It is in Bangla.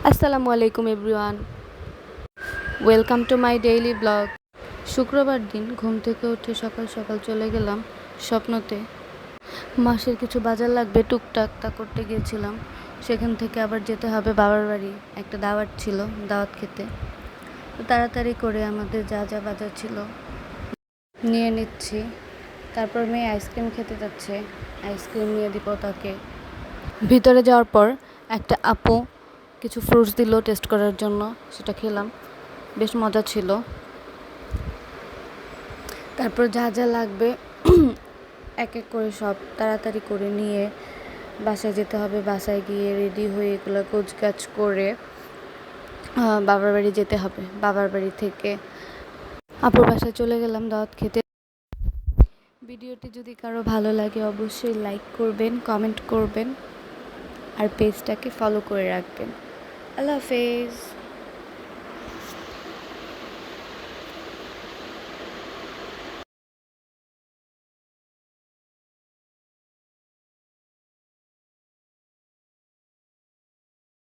আসসালামু আলাইকুম everyone, welcome to my daily blog. শুক্রবার দিন ঘুম থেকে উঠে সকাল সকাল চলে গেলাম স্বপ্নতে। মাসের কিছু বাজার লাগবে টুকটাক, তা করতে গিয়েছিলাম। সেখান থেকে আবার যেতে হবে বাবার বাড়ি, একটা দাওয়াত ছিল, দাওয়াত খেতে। তো তাড়াতাড়ি করে আমাদের যা যা বাজার ছিল নিয়ে নিচ্ছি। তারপর মেয়ে আইসক্রিম খেতে যাচ্ছে, আইসক্রিম নিয়ে দিব তাকে। ভিতরে যাওয়ার পর একটা আপু কিছু ফ্রুটস দিল টেস্ট করার জন্য, সেটা খেলাম, বেশ মজা ছিল। তারপর যা যা লাগবে এক এক করে সব তাড়াতাড়ি করে নিয়ে বাসায় যেতে হবে। বাসায় গিয়ে রেডি হয়ে এগুলো গোছগাছ করে বাবার বাড়ি যেতে হবে। বাবার বাড়ি থেকে আপুর বাসায় চলে গেলাম দাওয়াত খেতে। ভিডিওটি যদি কারো ভালো লাগে অবশ্যই লাইক করবেন, কমেন্ট করবেন আর পেজটাকে ফলো করে রাখবেন। আল্লাহ হাফেজ।